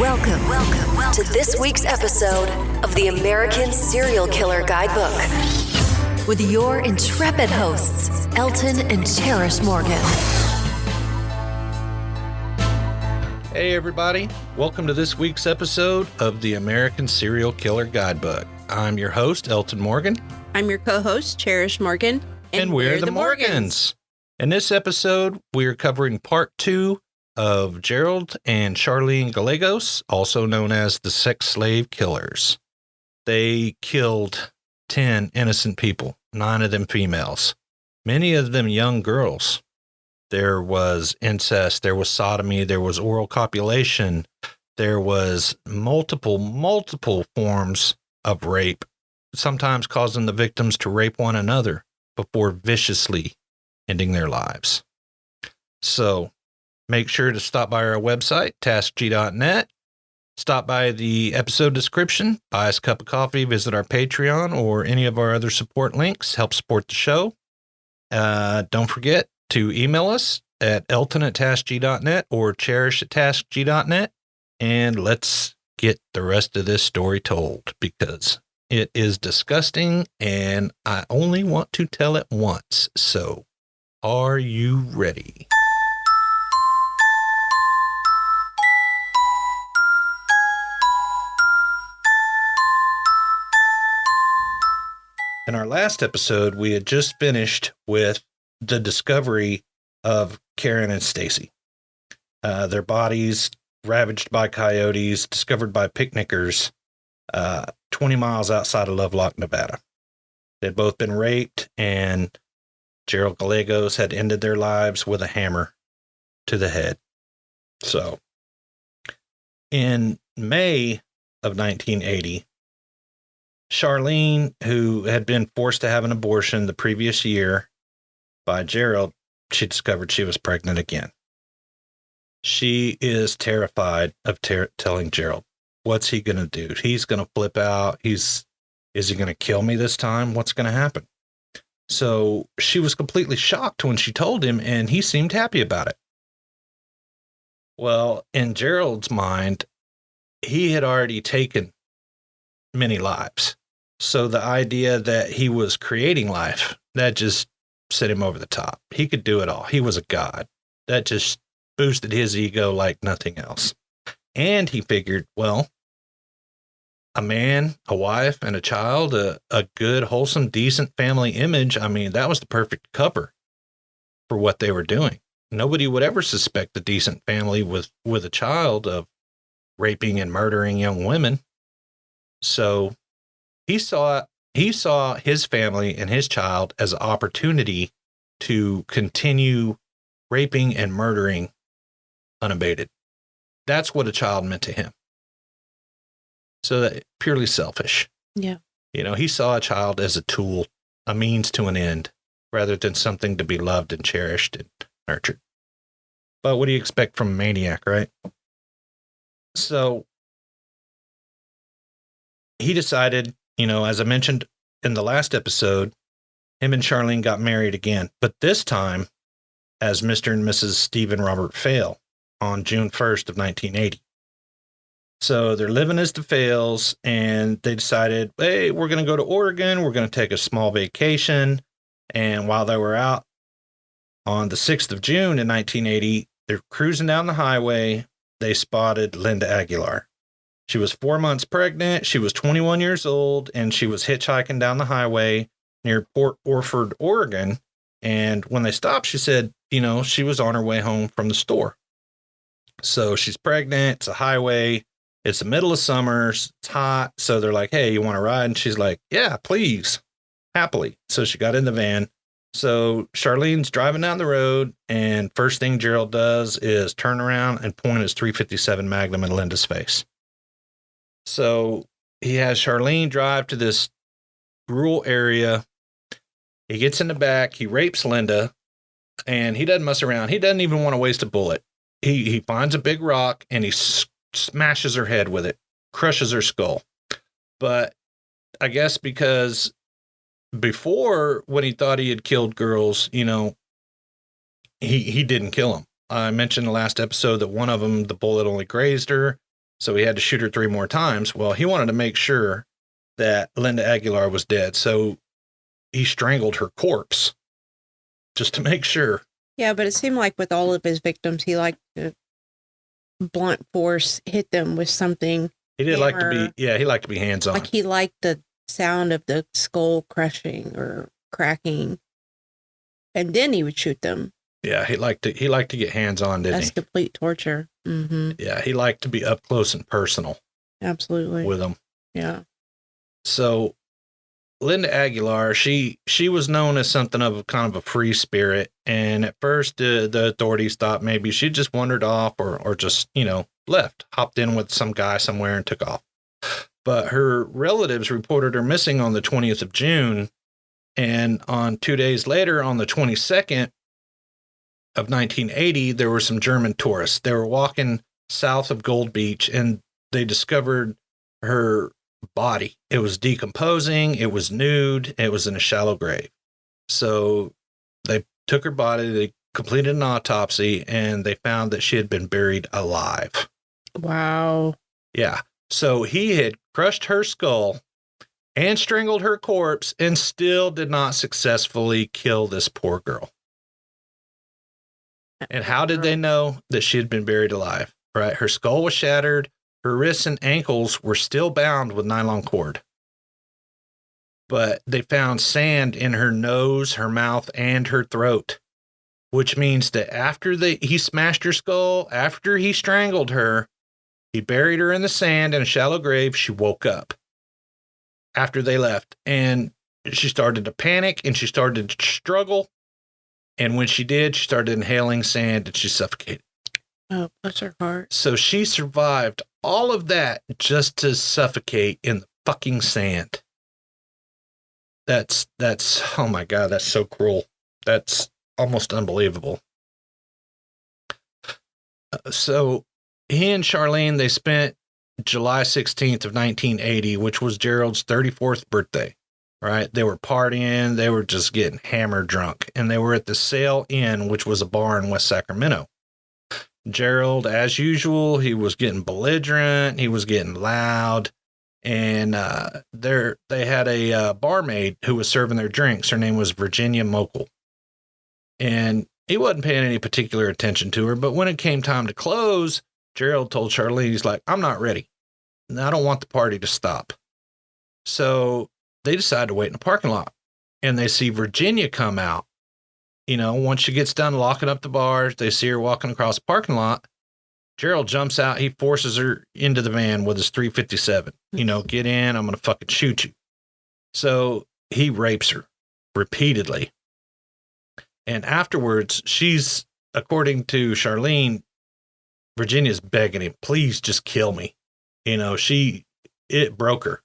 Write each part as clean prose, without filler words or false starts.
Welcome to this week's episode of the American Serial Killer Guidebook with your intrepid hosts, Elton and Cherish Morgan. Hey everybody, welcome to this week's episode of the American Serial Killer Guidebook. I'm your host, Elton Morgan. I'm your co-host, Cherish Morgan. And we're the Morgans. In this episode, we're covering part 2 of Gerald and Charlene Gallego, also known as the sex slave killers. They killed 10 innocent people, 9 of them females, many of them young girls. There was incest, there was sodomy, there was oral copulation, there was multiple forms of rape, sometimes causing the victims to rape one another before viciously ending their lives. So, make sure to stop by our website, TASKG.net. Stop by the episode description, buy us a cup of coffee, visit our Patreon or any of our other support links. Help support the show. Don't forget to email us at elton@taskg.net or cherish@taskg.net. And let's get the rest of this story told because it is disgusting and I only want to tell it once. So, are you ready? In our last episode, we had just finished with the discovery of Karen and Stacy. Their bodies ravaged by coyotes, discovered by picnickers 20 miles outside of Lovelock, Nevada. They'd both been raped, and Gerald Gallegos had ended their lives with a hammer to the head. So, in May of 1980, Charlene, who had been forced to have an abortion the previous year by Gerald, she discovered she was pregnant again. She is terrified of telling Gerald. What's he going to do? He's going to flip out. Is he going to kill me this time? What's going to happen? So she was completely shocked when she told him, and he seemed happy about it. Well, in Gerald's mind, he had already taken many lives. So the idea that he was creating life, that just set him over the top. He could do it all. He was a god. That just boosted his ego like nothing else. And he figured, well, a man, a wife, and a child, a good, wholesome, decent family image. I mean, that was the perfect cover for what they were doing. Nobody would ever suspect a decent family with a child of raping and murdering young women. So he saw his family and his child as an opportunity to continue raping and murdering unabated. That's what a child meant to him. So that purely selfish. Yeah. You know, he saw a child as a tool, a means to an end, rather than something to be loved and cherished and nurtured. But what do you expect from a maniac, right? So he decided, you know, as I mentioned in the last episode, him and Charlene got married again, but this time as Mr. and Mrs. Stephen Robert Fail on June 1st of 1980. So they're living as the Fails, and they decided, hey, we're going to go to Oregon. We're going to take a small vacation. And while they were out on the 6th of June in 1980, they're cruising down the highway. They spotted Linda Aguilar. She was 4 months pregnant. She was 21 years old, and she was hitchhiking down the highway near Port Orford, Oregon. And when they stopped, she said, you know, she was on her way home from the store. So she's pregnant. It's a highway. It's the middle of summer. It's hot. So they're like, hey, you want to ride? And she's like, yeah, please. Happily. So she got in the van. So Charlene's driving down the road. And first thing Gerald does is turn around and point his .357 Magnum in Linda's face. So he has Charlene drive to this rural area. He gets in the back. He rapes Linda. And he doesn't mess around. He doesn't even want to waste a bullet. He finds a big rock and he smashes her head with it, crushes her skull. But I guess because before, when he thought he had killed girls, you know, he didn't kill them. I mentioned in the last episode that one of them, the bullet only grazed her. So he had to shoot her 3 more times. Well, he wanted to make sure that Linda Aguilar was dead. So he strangled her corpse just to make sure. Yeah, but it seemed like with all of his victims, he liked to blunt force hit them with something. He did like to be, he liked to be hands-on. Like he liked the sound of the skull crushing or cracking. And then he would shoot them. Yeah, he liked to get hands-on, didn't he? That's complete torture. Mm-hmm. Yeah, he liked to be up close and personal. Absolutely. With them. Yeah. So Linda Aguilar, she was known as something of kind of a free spirit. And at first the authorities thought maybe she just wandered off or just, left, hopped in with some guy somewhere and took off. But her relatives reported her missing on the 20th of June. And on 2 days later, on the 22nd of 1980, there were some German tourists. They were walking south of Gold Beach and they discovered her body. It was decomposing. It was nude. It was in a shallow grave. So they took her body. They completed an autopsy and they found that she had been buried alive. Wow. Yeah. So he had crushed her skull and strangled her corpse and still did not successfully kill this poor girl. And how did they know that she had been buried alive? Right? Her skull was shattered. Her wrists and ankles were still bound with nylon cord. But they found sand in her nose, her mouth, and her throat, which means that after he smashed her skull, after he strangled her, he buried her in the sand in a shallow grave. She woke up after they left, and she started to panic and she started to struggle. And when she did, she started inhaling sand and she suffocated. Oh, bless her heart. So she survived all of that just to suffocate in the fucking sand. That's, oh my God, that's so cruel. That's almost unbelievable. So he and Charlene, they spent July 16th of 1980, which was Gerald's 34th birthday, right? They were partying. They were just getting hammered drunk. And they were at the Sail Inn, which was a bar in West Sacramento. Gerald, as usual, he was getting belligerent. He was getting loud. And they had a barmaid who was serving their drinks. Her name was Virginia Mokel. And he wasn't paying any particular attention to her. But when it came time to close, Gerald told Charlene, he's like, I'm not ready. And I don't want the party to stop. So they decide to wait in the parking lot. And they see Virginia come out. Once she gets done locking up the bars, they see her walking across the parking lot. Gerald jumps out. He forces her into the van with his .357. Get in. I'm going to fucking shoot you. So he rapes her repeatedly. And afterwards, according to Charlene, Virginia's begging him, please just kill me. It broke her.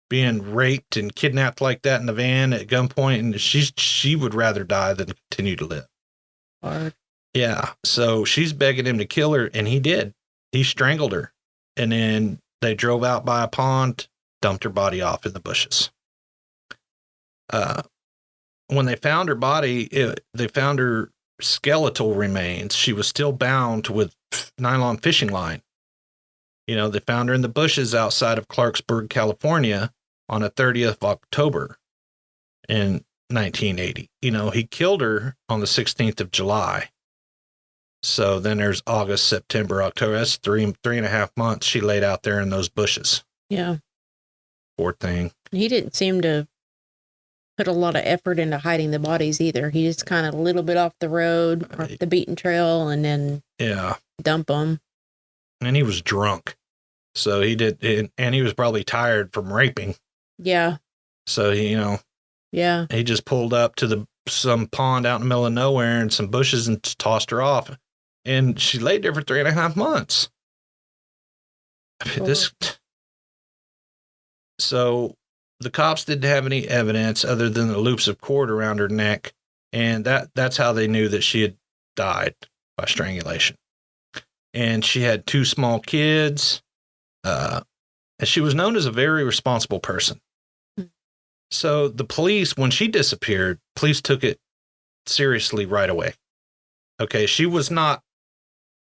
Being raped and kidnapped like that in the van at gunpoint, and she would rather die than continue to live. Hard. Yeah, so she's begging him to kill her, and he did. He strangled her, and then they drove out by a pond, dumped her body off in the bushes. When they found her body, they found her skeletal remains. She was still bound with nylon fishing line. They found her in the bushes outside of Clarksburg, California, on the 30th of October in 1980. He killed her on the 16th of July. So then there's August, September, October. That's three and a half months she laid out there in those bushes. Yeah. Poor thing. He didn't seem to put a lot of effort into hiding the bodies either. He just kind of a little bit off the road, off the beaten trail, and then dump them. And he was drunk. So he did, and he was probably tired from raping. Yeah. So he just pulled up to some pond out in the middle of nowhere and some bushes and tossed her off. And she laid there for 3.5 months. So the cops didn't have any evidence other than the loops of cord around her neck. And that's how they knew that she had died by strangulation. And she had 2 small kids. And she was known as a very responsible person. So the police, when she disappeared, police took it seriously right away. Okay, she was not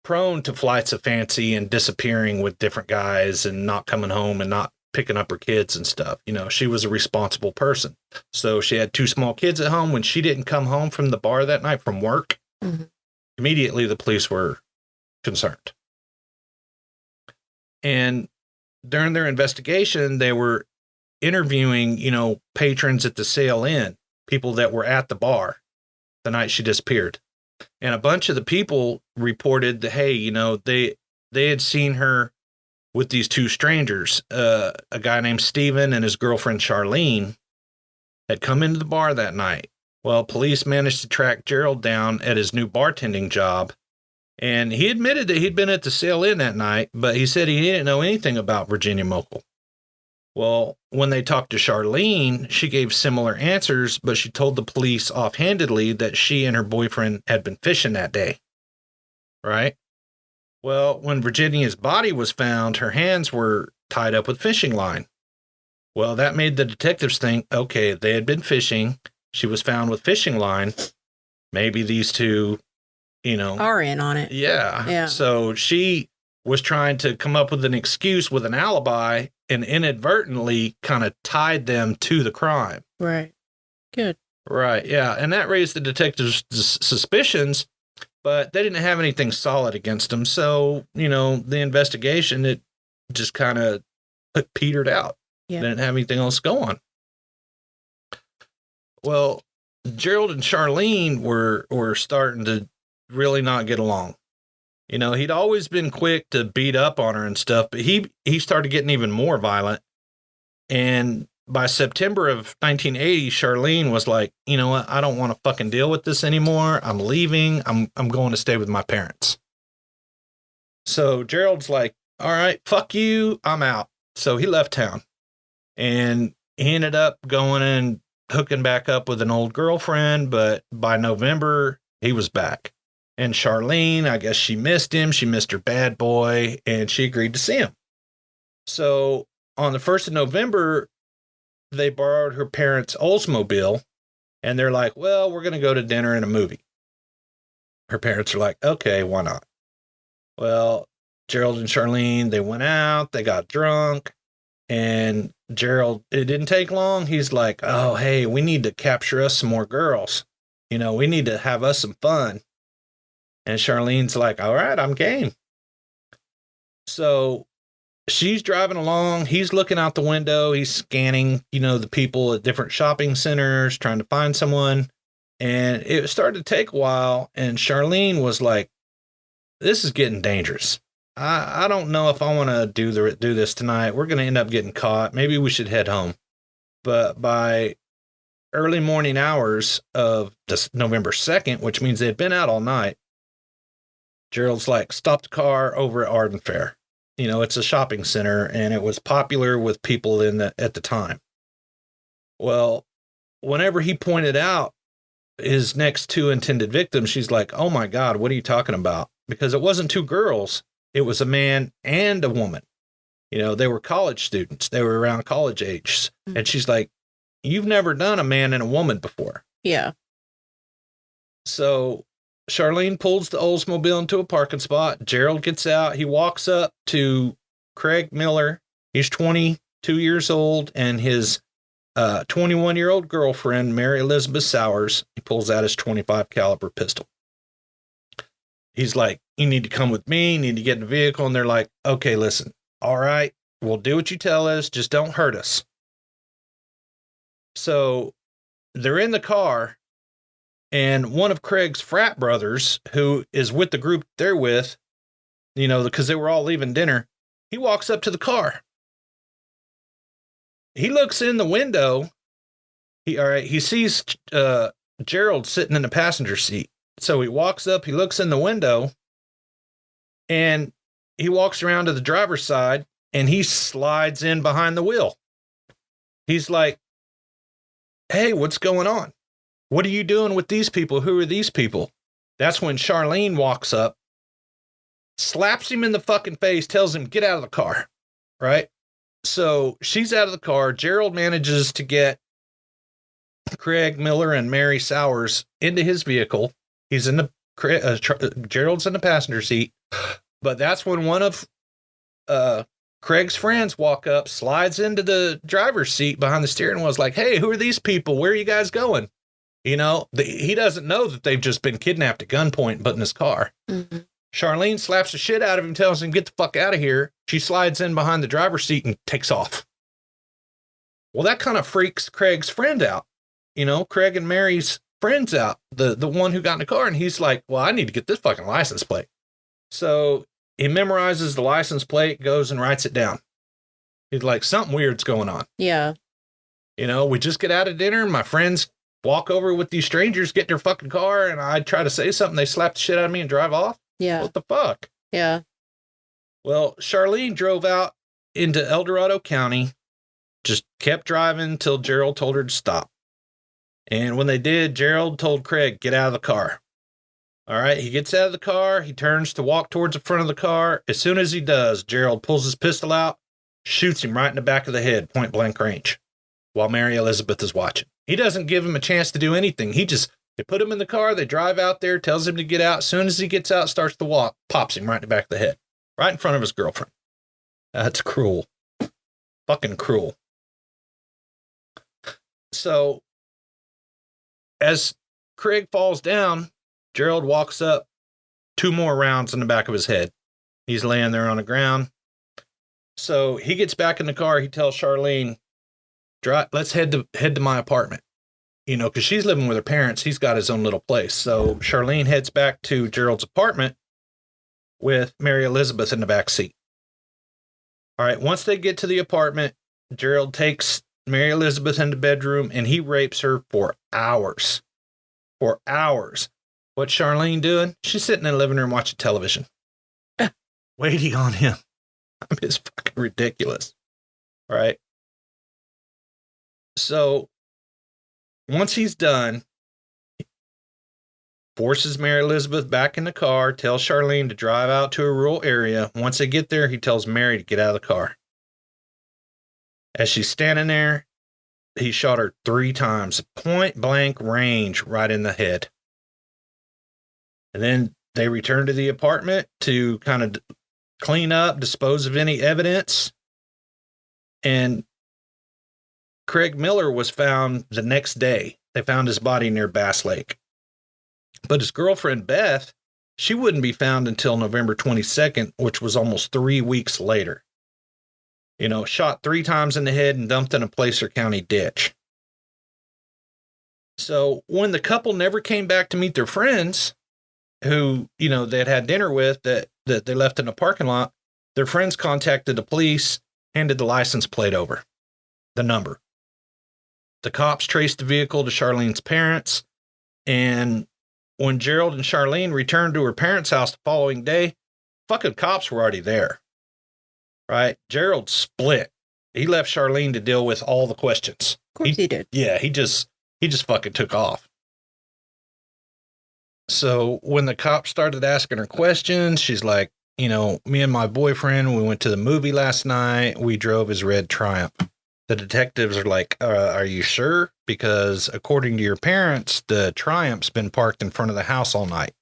prone to flights of fancy and disappearing with different guys and not coming home and not picking up her kids and stuff. You know, she was a responsible person. So she had 2 small kids at home. When she didn't come home from the bar that night from work, immediately the police were concerned. And during their investigation, they were interviewing, you know, patrons at the Sail Inn, people that were at the bar the night she disappeared. And a bunch of the people reported that, hey, you know, they had seen her with these 2 strangers, a guy named Steven and his girlfriend Charlene had come into the bar that night. Well, police managed to track Gerald down at his new bartending job. And he admitted that he'd been at the Sail Inn that night, but he said he didn't know anything about Virginia Mokel. Well, when they talked to Charlene, she gave similar answers, but she told the police offhandedly that she and her boyfriend had been fishing that day. Right? Well, when Virginia's body was found, her hands were tied up with fishing line. Well, that made the detectives think, okay, they had been fishing. She was found with fishing line. Maybe these 2, you know, are in on it. Yeah. So she was trying to come up with an excuse with an alibi and inadvertently kind of tied them to the crime. Right. Good. Right. Yeah. And that raised the detectives' suspicions, but they didn't have anything solid against them. So, you know, the investigation, it just kind of petered out. Yeah. They didn't have anything else going. Well, Gerald and Charlene were starting to really not get along. You know, he'd always been quick to beat up on her and stuff, but he started getting even more violent. And by September of 1980, Charlene was like, you know what? I don't want to fucking deal with this anymore. I'm leaving. I'm going to stay with my parents. So Gerald's like, all right, fuck you. I'm out. So he left town and he ended up going and hooking back up with an old girlfriend. But by November, he was back. And Charlene, I guess she missed him. She missed her bad boy, and she agreed to see him. So on the 1st of November, they borrowed her parents' Oldsmobile, and they're like, well, we're going to go to dinner and a movie. Her parents are like, okay, why not? Well, Gerald and Charlene, they went out, they got drunk, and Gerald, it didn't take long. He's like, oh, hey, we need to capture us some more girls. You know, we need to have us some fun. And Charlene's like, all right, I'm game. So she's driving along. He's looking out the window. He's scanning, you know, the people at different shopping centers, trying to find someone. And it started to take a while. And Charlene was like, this is getting dangerous. I don't know if I want to do this tonight. We're going to end up getting caught. Maybe we should head home. But by early morning hours of this November 2nd, which means they'd been out all night, Gerald's like, stop the car over at Arden Fair. You know, it's a shopping center, and it was popular with people at the time. Well, whenever he pointed out his next 2 intended victims, she's like, oh my God, what are you talking about? Because it wasn't 2 girls. It was a man and a woman. You know, they were college students. They were around college age. Mm-hmm. And she's like, you've never done a man and a woman before. Yeah. So Charlene pulls the Oldsmobile into a parking spot. Gerald gets out. He walks up to Craig Miller. He's 22 years old, and his 21-year-old girlfriend, Mary Elizabeth Sowers. He pulls out his .25 caliber pistol. He's like, you need to come with me. You need to get in the vehicle. And they're like, okay, listen. All right, we'll do what you tell us. Just don't hurt us. So they're in the car. And one of Craig's frat brothers, who is with the group they're with, you know, because they were all leaving dinner, he walks up to the car. He looks in the window. He sees Gerald sitting in the passenger seat. So he walks up, he looks in the window, and he walks around to the driver's side, and he slides in behind the wheel. He's like, hey, what's going on? What are you doing with these people? Who are these people? That's when Charlene walks up, slaps him in the fucking face, tells him, get out of the car, right? So she's out of the car. Gerald manages to get Craig Miller and Mary Sowers into his vehicle. He's in the Gerald's in the passenger seat, but that's when one of Craig's friends walk up, slides into the driver's seat behind the steering wheel, is like, hey, who are these people? Where are you guys going? You know, he doesn't know that they've just been kidnapped at gunpoint and put in his car. Mm-hmm. Charlene slaps the shit out of him, tells him, get the fuck out of here. She slides in behind the driver's seat and takes off. Well, that kind of freaks Craig's friend out. You know, Craig and Mary's friends out, the one who got in the car. And he's like, well, I need to get this fucking license plate. So he memorizes the license plate, goes and writes it down. He's like, something weird's going on. Yeah. You know, we just get out of dinner. My friends walk over with these strangers, get in their fucking car, and I try to say something. They slap the shit out of me and drive off. Yeah. What the fuck? Yeah. Well, Charlene drove out into El Dorado County, just kept driving till Gerald told her to stop. And when they did, Gerald told Craig, get out of the car. All right, he gets out of the car. He turns to walk towards the front of the car. As soon as he does, Gerald pulls his pistol out, shoots him right in the back of the head, point blank range, while Mary Elizabeth is watching. He doesn't give him a chance to do anything. They put him in the car. They drive out there, tells him to get out. As soon as he gets out, starts to walk, pops him right in the back of the head, right in front of his girlfriend. That's cruel. Fucking cruel. So as Craig falls down, Gerald walks up, 2 more rounds in the back of his head. He's laying there on the ground. So he gets back in the car. He tells Charlene, let's head to my apartment, you know, because she's living with her parents. He's got his own little place. So Charlene heads back to Gerald's apartment with Mary Elizabeth in the back seat. All right. Once they get to the apartment, Gerald takes Mary Elizabeth in the bedroom and he rapes her for hours. For hours. What's Charlene doing? She's sitting in the living room watching television. Waiting on him. I mean, it's fucking ridiculous. All right. So once he's done, he forces Mary Elizabeth back in the car, tells Charlene to drive out to a rural area. Once they get there, he tells Mary to get out of the car. As she's standing there, he shot her 3 times, point blank range, right in the head. And then they return to the apartment to kind of clean up, dispose of any evidence. And Craig Miller was found the next day. They found his body near Bass Lake. But his girlfriend, Beth, she wouldn't be found until November 22nd, which was almost 3 weeks later. You know, shot 3 times in the head and dumped in a Placer County ditch. So when the couple never came back to meet their friends, who, you know, they'd had dinner with, that they left in the parking lot, their friends contacted the police, handed the license plate over, the number. The cops traced the vehicle to Charlene's parents, and when Gerald and Charlene returned to her parents' house the following day, fucking cops were already there. Right? Gerald split. He left Charlene to deal with all the questions. Of course he did. Yeah, he just fucking took off. So when the cops started asking her questions, she's like, you know, me and my boyfriend, we went to the movie last night. We drove his red Triumph. The detectives are like, are you sure? Because according to your parents, the Triumph's been parked in front of the house all night.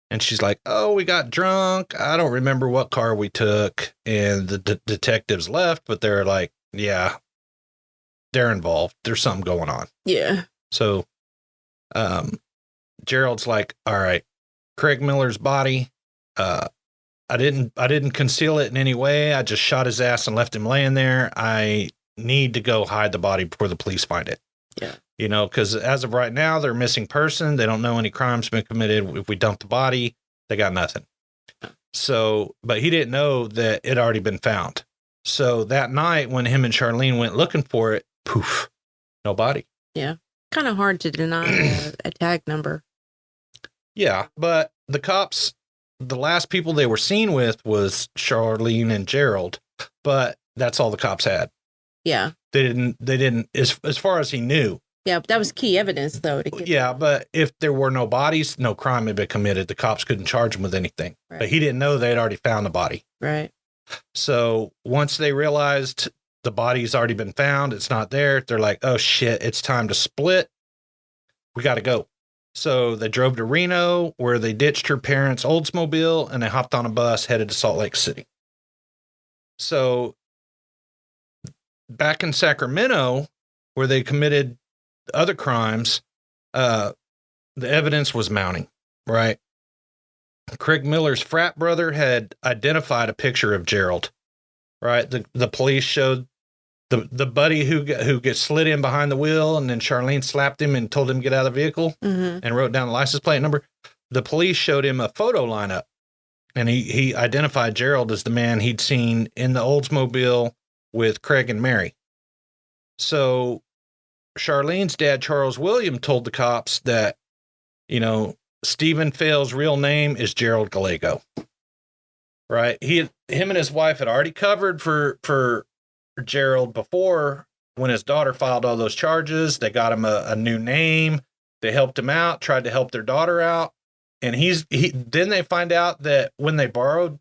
And she's like, oh, we got drunk. I don't remember what car we took. And the detectives left, but they're like, yeah, they're involved. There's something going on. Yeah. So Gerald's like, all right, Craig Miller's body, I didn't conceal it in any way. I just shot his ass and left him laying there. I need to go hide the body before the police find it. Yeah. You know, because as of right now, they're a missing person. They don't know any crime's been committed. If we dump the body, they got nothing. So, but he didn't know that it had already been found. So that night when him and Charlene went looking for it, poof, no body. Yeah. Kind of hard to deny a tag number. Yeah. But the cops, the last people they were seen with was Charlene and Gerald, but that's all the cops had. Yeah. They didn't, as far as he knew. Yeah, but that was key evidence, though. To get but if there were no bodies, no crime had been committed. The cops couldn't charge him with anything. Right. But he didn't know they had already found the body. Right. So once they realized the body's already been found, it's not there, they're like, oh shit, it's time to split. We got to go. So they drove to Reno, where they ditched her parents' Oldsmobile, and they hopped on a bus headed to Salt Lake City. So back in Sacramento, where they committed other crimes, the evidence was mounting, right? Craig Miller's frat brother had identified a picture of Gerald, right? The police showed the buddy who gets slid in behind the wheel, and then Charlene slapped him and told him to get out of the vehicle and wrote down the license plate number. The police showed him a photo lineup, and he identified Gerald as the man he'd seen in the Oldsmobile with Craig and Mary. So Charlene's dad, Charles William, told the cops that, Stephen Fail's real name is Gerald Gallego, right? Him and his wife had already covered for Gerald before. When his daughter filed all those charges, they got him a new name. They helped him out, tried to help their daughter out. And then they find out that when they borrowed,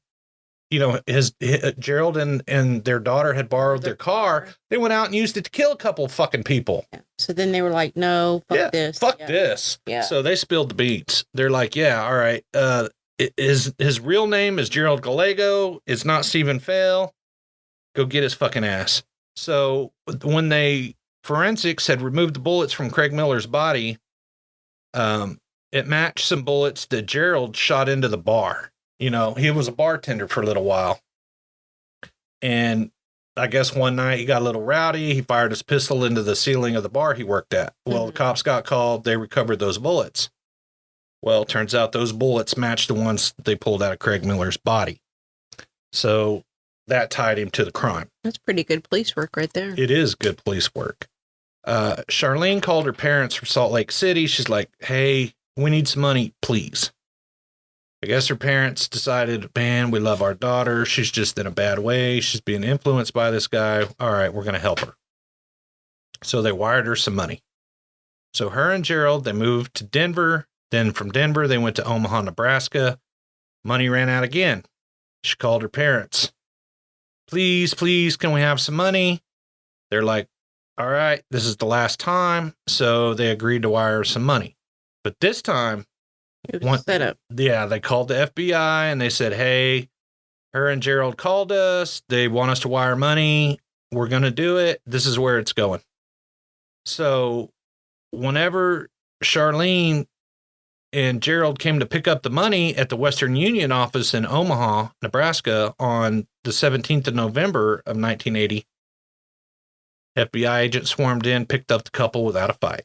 his Gerald and their daughter had borrowed their car, they went out and used it to kill a couple of fucking people. Yeah. So then they were like, no, fuck this. Fuck this. Yeah. So they spilled the beans. They're like, yeah, all right. His real name is Gerald Gallego. It's not Stephen Fail. Go get his fucking ass. So when forensics had removed the bullets from Craig Miller's body, it matched some bullets that Gerald shot into the bar. He was a bartender for a little while. And I guess one night he got a little rowdy. He fired his pistol into the ceiling of the bar he worked at. Well, the cops got called. They recovered those bullets. Well, it turns out those bullets matched the ones they pulled out of Craig Miller's body. So that tied him to the crime. That's pretty good police work right there. It is good police work. Charlene called her parents from Salt Lake City. She's like, hey, we need some money, please. I guess her parents decided, man, we love our daughter. She's just in a bad way. She's being influenced by this guy. All right, we're going to help her. So they wired her some money. So her and Gerald, they moved to Denver. Then from Denver, they went to Omaha, Nebraska. Money ran out again. She called her parents. Please, can we have some money? They're like, all right, this is the last time. So they agreed to wire some money. But this time, it was set up. Yeah, they called the FBI and they said, hey, her and Gerald called us. They want us to wire money. We're going to do it. This is where it's going. So whenever Charlene and Gerald came to pick up the money at the Western Union office in Omaha, Nebraska on the 17th of November of 1980. FBI agent swarmed in, picked up the couple without a fight.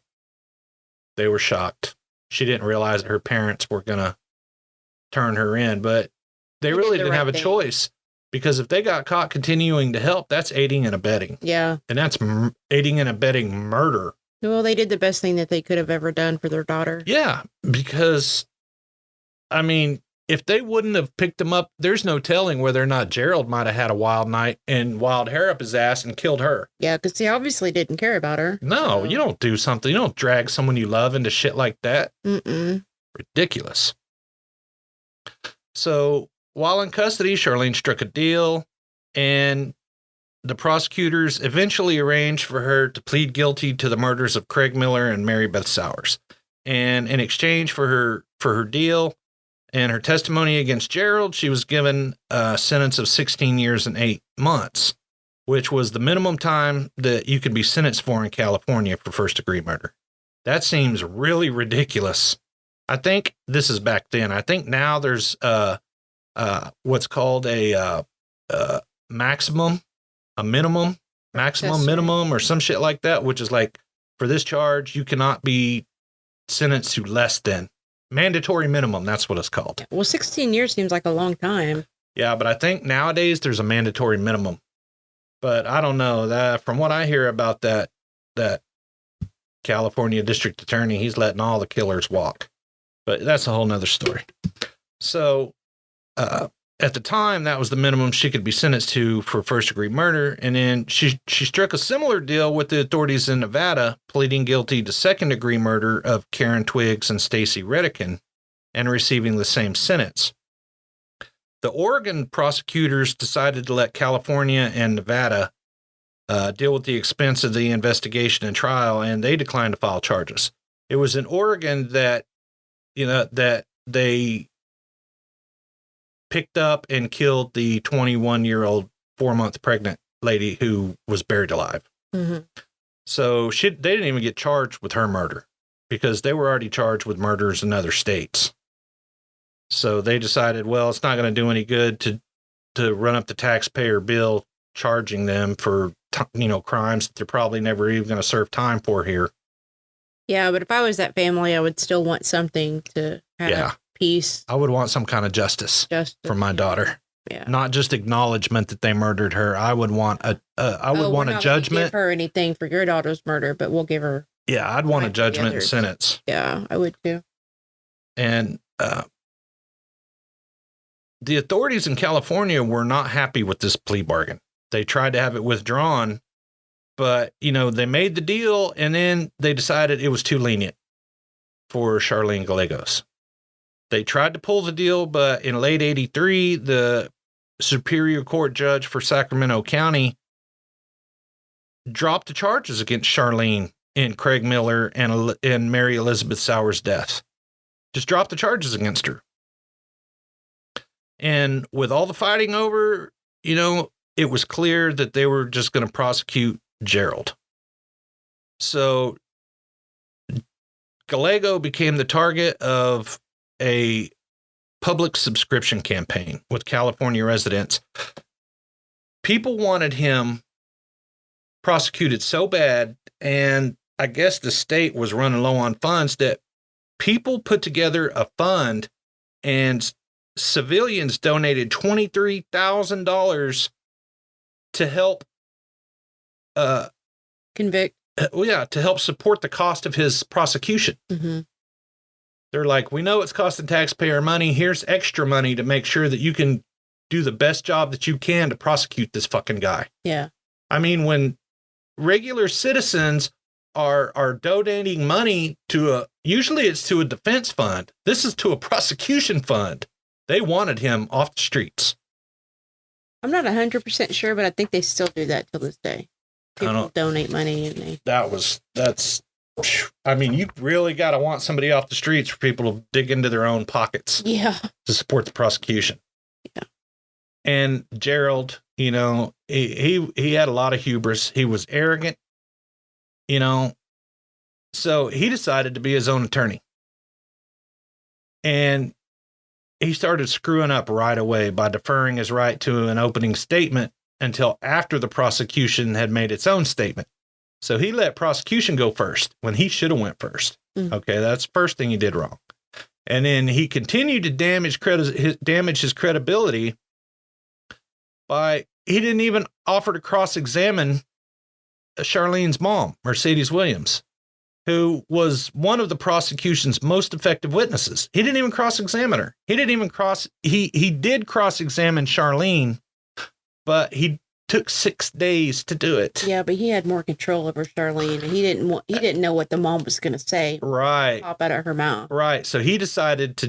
They were shocked. She didn't realize that her parents were going to turn her in, but they really didn't have a choice, because if they got caught continuing to help, that's aiding and abetting. Yeah. And that's aiding and abetting murder. Well, they did the best thing that they could have ever done for their daughter. Yeah, because, I mean, if they wouldn't have picked him up, there's no telling whether or not Gerald might have had a wild night and wild hair up his ass and killed her. Yeah, because he obviously didn't care about her. No, you don't do something. You don't drag someone you love into shit like that. Mm-mm. Ridiculous. So while in custody, Charlene struck a deal, and the prosecutors eventually arranged for her to plead guilty to the murders of Craig Miller and Mary Beth Sowers. And in exchange for her deal and her testimony against Gerald, she was given a sentence of 16 years and 8 months, which was the minimum time that you could be sentenced for in California for first-degree murder. That seems really ridiculous. I think this is back then. I think now there's what's called a maximum, a minimum, maximum, minimum, or some shit like that, which is like, for this charge, you cannot be sentenced to less than mandatory minimum. That's what it's called. Well, 16 years seems like a long time. Yeah, but I think nowadays there's a mandatory minimum. But I don't know that from what I hear about that California district attorney, he's letting all the killers walk. But that's a whole nother story. So, at the time, that was the minimum she could be sentenced to for first-degree murder. And then she struck a similar deal with the authorities in Nevada, pleading guilty to second-degree murder of Karen Twiggs and Stacy Redican, and receiving the same sentence. The Oregon prosecutors decided to let California and Nevada deal with the expense of the investigation and trial, and they declined to file charges. It was in Oregon that that they picked up and killed the 21-year-old 4-month pregnant lady who was buried alive. Mm-hmm. So they didn't even get charged with her murder because they were already charged with murders in other states. So they decided, well, it's not going to do any good to run up the taxpayer bill charging them for, crimes that they're probably never even going to serve time for here. Yeah, but if I was that family, I would still want something to have peace. I would want some kind of justice for my daughter. Yeah. Not just acknowledgement that they murdered her. I would want a judgment. Give her anything for your daughter's murder, but we'll give her. Yeah, I'd want a judgment and sentence. Yeah, I would too. And the authorities in California were not happy with this plea bargain. They tried to have it withdrawn, but they made the deal and then they decided it was too lenient for Charlene Gallegos. They tried to pull the deal, but in late 1983, the Superior Court judge for Sacramento County dropped the charges against Charlene in Craig Miller and Mary Elizabeth Sauer's death. Just dropped the charges against her. And with all the fighting over, it was clear that they were just going to prosecute Gerald. So Gallego became the target of a public subscription campaign with California residents. People wanted him prosecuted so bad, and I guess the state was running low on funds, that people put together a fund and civilians donated $23,000 to help convict. To help support the cost of his prosecution. Mm-hmm. They're like, we know it's costing taxpayer money. Here's extra money to make sure that you can do the best job that you can to prosecute this fucking guy. Yeah. I mean, when regular citizens are donating money usually it's to a defense fund. This is to a prosecution fund. They wanted him off the streets. I'm not 100% sure, but I think they still do that till this day. People donate money and you really got to want somebody off the streets for people to dig into their own pockets. Yeah. To support the prosecution. Yeah. And Gerald, he had a lot of hubris. He was arrogant, so he decided to be his own attorney. And he started screwing up right away by deferring his right to an opening statement until after the prosecution had made its own statement. So he let prosecution go first when he should have went first. Mm-hmm. Okay, that's the first thing he did wrong. And then he continued to damage his credibility by he didn't even offer to cross-examine Charlene's mom, Mercedes Williams, who was one of the prosecution's most effective witnesses. He didn't even cross-examine her. He did cross-examine Charlene, but he took 6 days to do it. Yeah, but he had more control over Charlene, and he didn't know what the mom was going to say. Right. Pop out of her mouth. Right. So he decided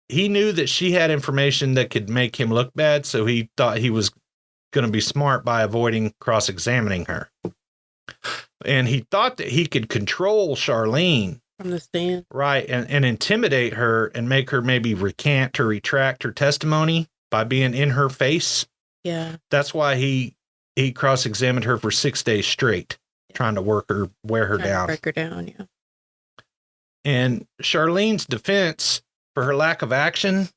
he knew that she had information that could make him look bad, so he thought he was going to be smart by avoiding cross-examining her. And he thought that he could control Charlene from the stand. Right. And intimidate her and make her maybe recant or retract her testimony by being in her face. Yeah. That's why he cross-examined her for 6 days straight, trying to wear her down. Break her down, yeah. And Charlene's defense for her lack of action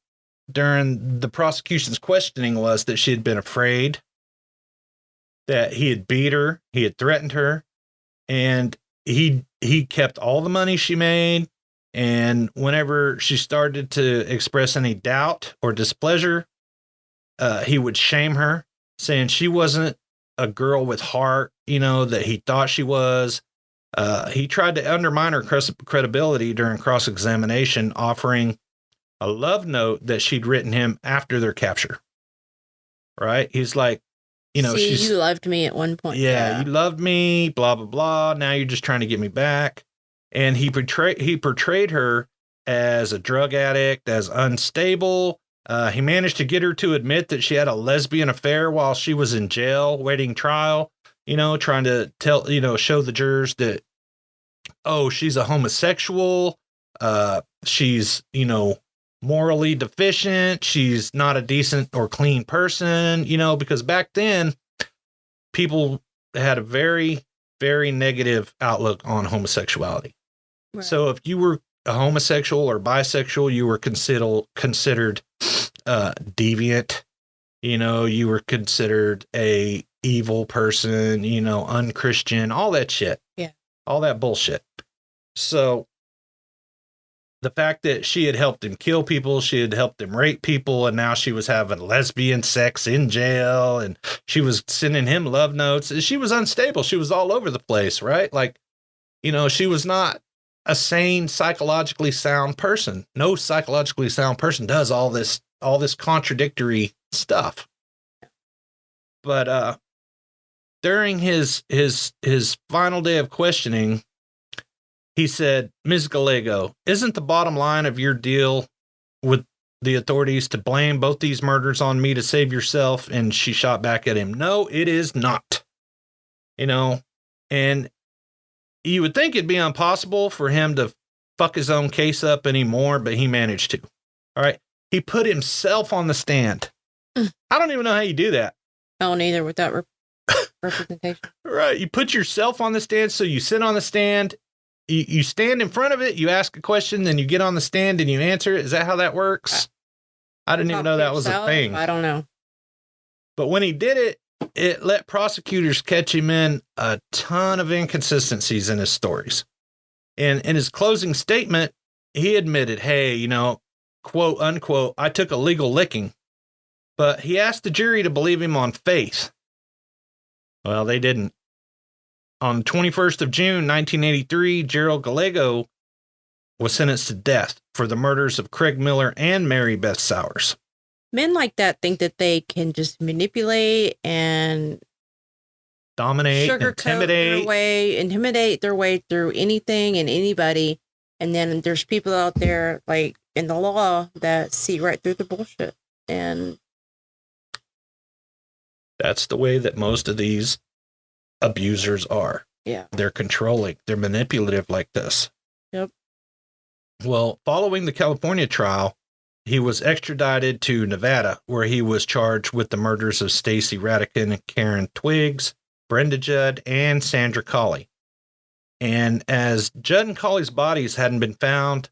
during the prosecution's questioning was that she had been afraid, that he had beat her, he had threatened her, and he kept all the money she made. And whenever she started to express any doubt or displeasure, he would shame her, saying she wasn't a girl with heart, that he thought she was. He tried to undermine her credibility during cross-examination, offering a love note that she'd written him after their capture. Right? He's like, you loved me at one point. Yeah, you loved me, blah, blah, blah. Now you're just trying to get me back. And he portrayed her as a drug addict, as unstable. He managed to get her to admit that she had a lesbian affair while she was in jail, waiting trial, trying to show the jurors that, oh, she's a homosexual. She's, morally deficient. She's not a decent or clean person, because back then people had a very, very negative outlook on homosexuality. Right. So if you were a homosexual or bisexual, you were considered deviant. You were considered a evil person, unchristian, all that shit. Yeah. All that bullshit. So the fact that she had helped him kill people, she had helped him rape people, and now she was having lesbian sex in jail, and she was sending him love notes. She was unstable. She was all over the place, right? Like, she was not a sane, psychologically sound person. No psychologically sound person does all this contradictory stuff. But during his final day of questioning, he said, "Ms. Gallego, isn't the bottom line of your deal with the authorities to blame both these murders on me to save yourself?" And she shot back at him, "No, it is not." And you would think it'd be impossible for him to fuck his own case up anymore, but he managed to. All right. He put himself on the stand. I don't even know how you do that. I don't either without representation. Right. You put yourself on the stand. So you sit on the stand. You stand in front of it, you ask a question, then you get on the stand and you answer it. Is that how that works? I didn't even know that was a thing. I don't know. But when he did it, it let prosecutors catch him in a ton of inconsistencies in his stories. And in his closing statement, he admitted, hey, quote unquote, I took a legal licking. But he asked the jury to believe him on faith. Well, they didn't. On the 21st of June, 1983, Gerald Gallego was sentenced to death for the murders of Craig Miller and Mary Beth Sowers. Men like that think that they can just manipulate and dominate, intimidate their way through anything and anybody. And then there's people out there, like in the law, that see right through the bullshit. And that's the way that most of these abusers are. Yeah. They're controlling. They're manipulative like this. Yep. Well, following the California trial, he was extradited to Nevada, where he was charged with the murders of Stacy Radican and Karen Twiggs, Brenda Judd, and Sandra Colley. And as Judd and Colley's bodies hadn't been found,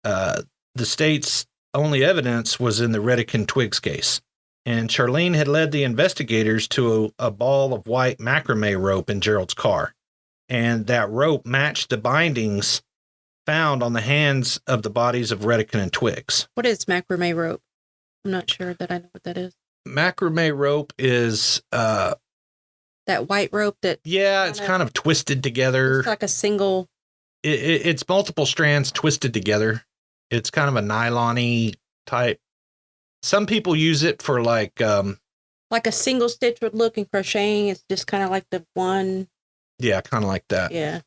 the state's only evidence was in the Radican Twiggs case. And Charlene had led the investigators to a ball of white macrame rope in Gerald's car. And that rope matched the bindings found on the hands of the bodies of Redican and Twiggs. What is macrame rope? I'm not sure that I know what that is. Macrame rope is... that white rope that... Yeah, it's kind of twisted together. It's like a single... It's multiple strands twisted together. It's kind of a nylon-y type. Some people use it for like a single stitch would look in crocheting. It's just kind of like the one. Yeah, kind of like that. Yeah.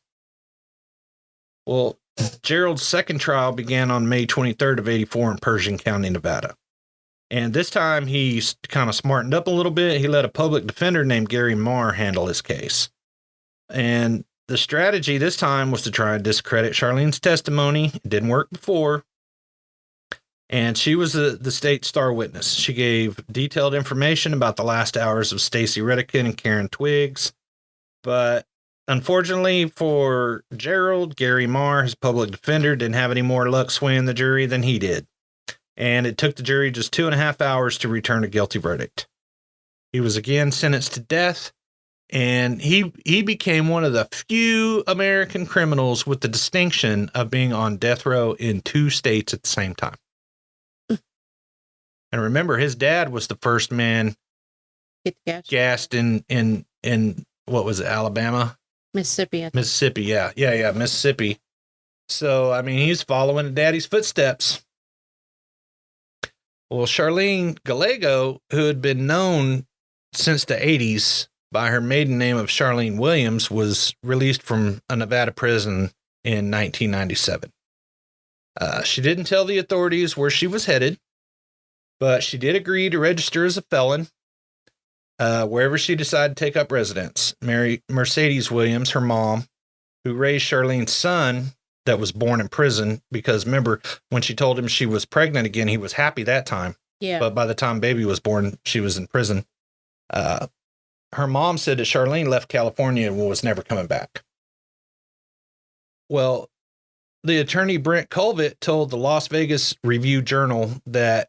Well, Gerald's second trial began on May 23rd of 84 in Pershing County, Nevada. And this time he kind of smartened up a little bit. He let a public defender named Gary Marr handle his case. And the strategy this time was to try and discredit Charlene's testimony. It didn't work before. And she was the state star witness. She gave detailed information about the last hours of Stacy Redican and Karen Twiggs. But unfortunately for Gerald, Gary Marr, his public defender, didn't have any more luck swaying the jury than he did. And it took the jury just 2.5 hours to return a guilty verdict. He was again sentenced to death, and he became one of the few American criminals with the distinction of being on death row in 2 states at the same time. And remember, his dad was the first man gassed in what was it, Alabama? Mississippi. Mississippi, yeah, Mississippi. So, I mean, he's following daddy's footsteps. Well, Charlene Gallego, who had been known since the 80s by her maiden name of Charlene Williams, was released from a Nevada prison in 1997. She didn't tell the authorities where she was headed, but she did agree to register as a felon wherever she decided to take up residence. Mercedes Williams, her mom, who raised Charlene's son, that was born in prison, because remember, when she told him she was pregnant again, he was happy that time. Yeah. But by the time baby was born, she was in prison. Her mom said that Charlene left California and was never coming back. Well, the attorney Brent Colvett told the Las Vegas Review-Journal that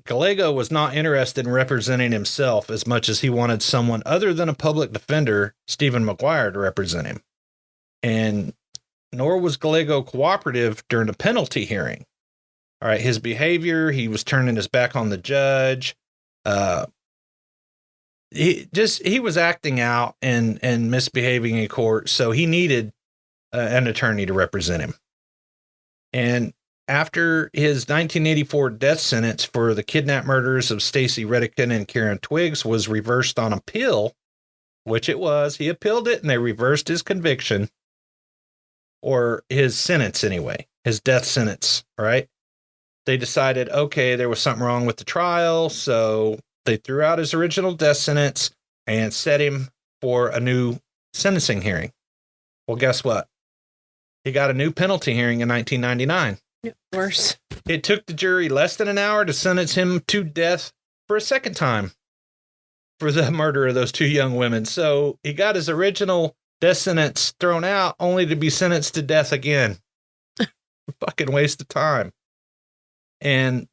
Gallego was not interested in representing himself as much as he wanted someone other than a public defender, Stephen McGuire, to represent him. And nor was Gallego cooperative during the penalty hearing. All right, his behavior, he was turning his back on the judge. He was acting out and misbehaving in court, so he needed an attorney to represent him. And after his 1984 death sentence for the kidnap murders of Stacy Redican and Karen Twiggs was reversed on appeal, which it was, he appealed it and they reversed his conviction, or his sentence anyway, his death sentence, right? They decided, okay, there was something wrong with the trial, so they threw out his original death sentence and set him for a new sentencing hearing. Well, guess what? He got a new penalty hearing in 1999. Worse. It took the jury less than an hour to sentence him to death for a second time for the murder of those two young women. So he got his original death sentence thrown out only to be sentenced to death again. Fucking waste of time. And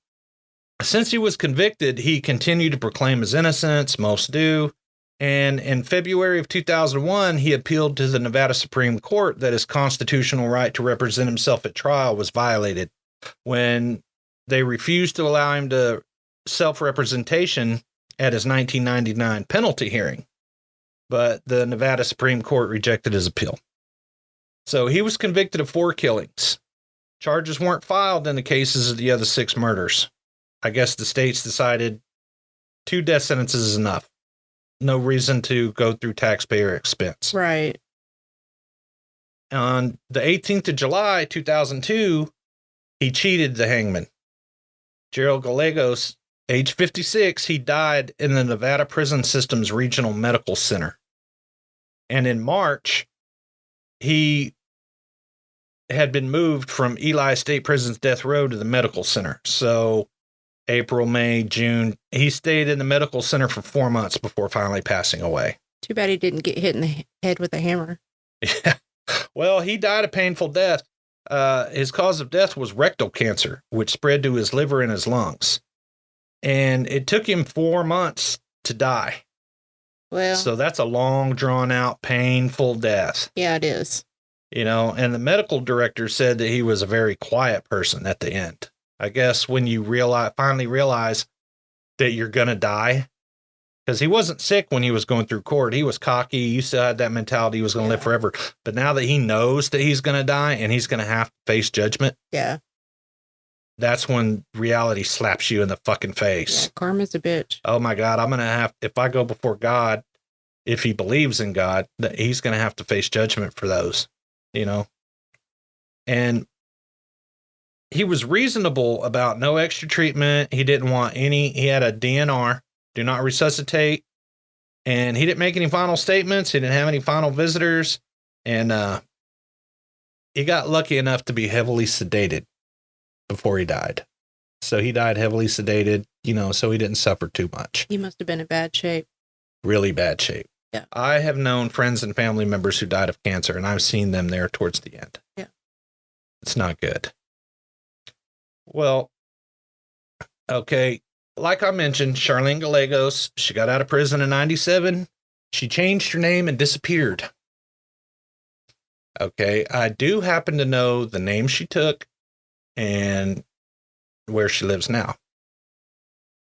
since he was convicted, he continued to proclaim his innocence, most do. And in February of 2001, he appealed to the Nevada Supreme Court that his constitutional right to represent himself at trial was violated when they refused to allow him to self-representation at his 1999 penalty hearing. But the Nevada Supreme Court rejected his appeal. So he was convicted of 4 killings. Charges weren't filed in the cases of the other 6 murders. I guess the states decided 2 death sentences is enough. No reason to go through taxpayer expense. Right. On the 18th of July, 2002, he cheated the hangman. Gerald Gallego, age 56, he died in the Nevada Prison System's Regional Medical Center. And in March, he had been moved from Eli State Prison's death row to the medical center. So April, May, June. He stayed in the medical center for 4 months before finally passing away. Too bad he didn't get hit in the head with a hammer. Yeah. Well, he died a painful death. His cause of death was rectal cancer, which spread to his liver and his lungs. And it took him 4 months to die. Well, so that's a long, drawn out, painful death. Yeah, it is. You know, and the medical director said that he was a very quiet person at the end. I guess when you finally realize that you're going to die, because he wasn't sick when he was going through court. He was cocky. He still had that mentality he was going to live forever. But now that he knows that he's going to die and he's going to have to face judgment. Yeah. That's when reality slaps you in the fucking face. Yeah, karma's a bitch. Oh my God. I'm going to have, if I go before God, if he believes in God, that he's going to have to face judgment for those, you know? And he was reasonable about no extra treatment. He didn't want any. He had a DNR, do not resuscitate. And he didn't make any final statements. He didn't have any final visitors. And he got lucky enough to be heavily sedated before he died. So he died heavily sedated, you know, so he didn't suffer too much. He must have been in bad shape. Really bad shape. Yeah. I have known friends and family members who died of cancer, and I've seen them there towards the end. Yeah. It's not good. Well, okay, like I mentioned, Charlene Gallego, she got out of prison in 97. She changed her name and disappeared. Okay, I do happen to know the name she took and where she lives now.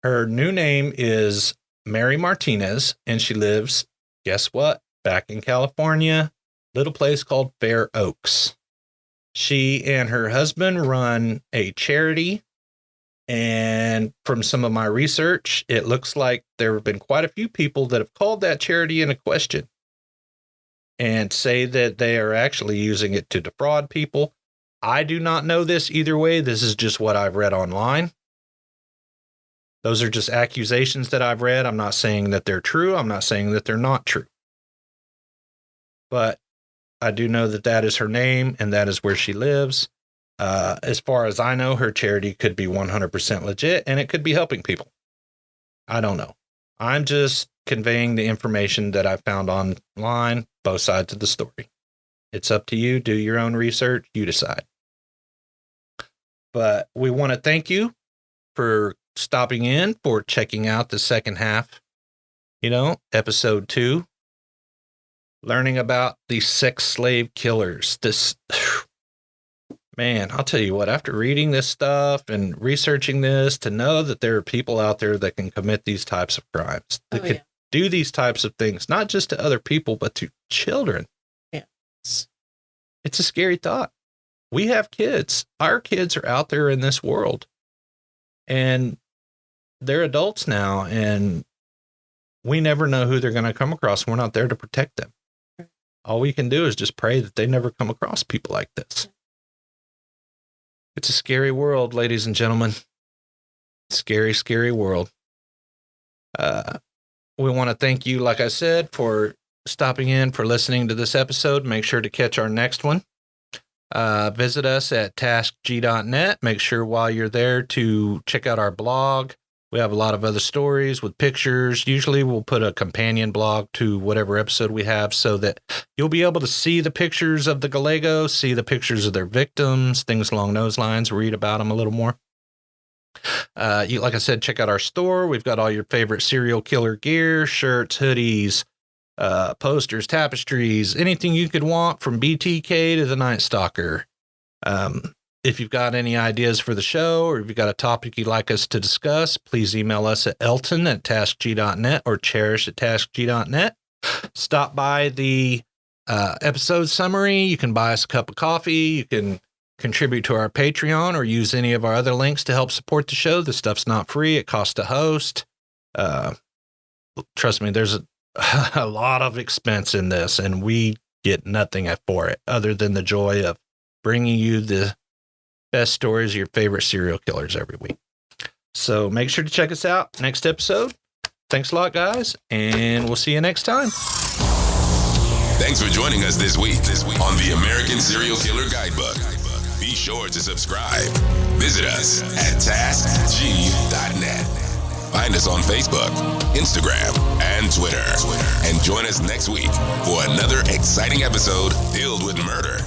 Her new name is Mary Martinez, and she lives, guess what? Back in California, little place called Fair Oaks. She and her husband run a charity, and from some of my research, it looks like there have been quite a few people that have called that charity into question and say that they are actually using it to defraud people. I do not know this either way. This is just what I've read online. Those are just accusations that I've read. I'm not saying that they're true. I'm not saying that they're not true. But I do know that that is her name and that is where she lives. As far as I know, her charity could be 100% legit and it could be helping people. I don't know. I'm just conveying the information that I found online, both sides of the story. It's up to you. Do your own research. You decide. But we want to thank you for stopping in, for checking out the second half, episode 2, learning about the sex slave killers. Man, I'll tell you what, after reading this stuff and researching this, to know that there are people out there that can commit these types of crimes, that could do these types of things, not just to other people, but to children. Yeah. It's a scary thought. We have kids. Our kids are out there in this world and they're adults now, and we never know who they're going to come across. We're not there to protect them. All we can do is just pray that they never come across people like this. It's a scary world, ladies and gentlemen. Scary, scary world. We want to thank you, like I said, for stopping in, for listening to this episode. Make sure to catch our next one. Visit us at TASKG.net. Make sure while you're there to check out our blog. We have a lot of other stories with pictures. Usually we'll put a companion blog to whatever episode we have so that you'll be able to see the pictures of the Gallegos, see the pictures of their victims, things along those lines, read about them a little more. Like I said, check out our store. We've got all your favorite serial killer gear, shirts, hoodies, posters, tapestries, anything you could want from BTK to the Night Stalker. If you've got any ideas for the show, or if you've got a topic you'd like us to discuss, please email us at elton@taskg.net or cherish@taskg.net. Stop by the episode summary. You can buy us a cup of coffee. You can contribute to our Patreon or use any of our other links to help support the show. This stuff's not free. It costs to host. Trust me, there's a lot of expense in this, and we get nothing for it other than the joy of bringing you the best stories of your favorite serial killers every week. So make sure to check us out next episode. Thanks a lot, guys, and we'll see you next time. Thanks for joining us this week on the American Serial Killer Guidebook. Be sure to subscribe. Visit us at TaskG.net. Find us on Facebook, Instagram, and Twitter. And join us next week for another exciting episode filled with murder,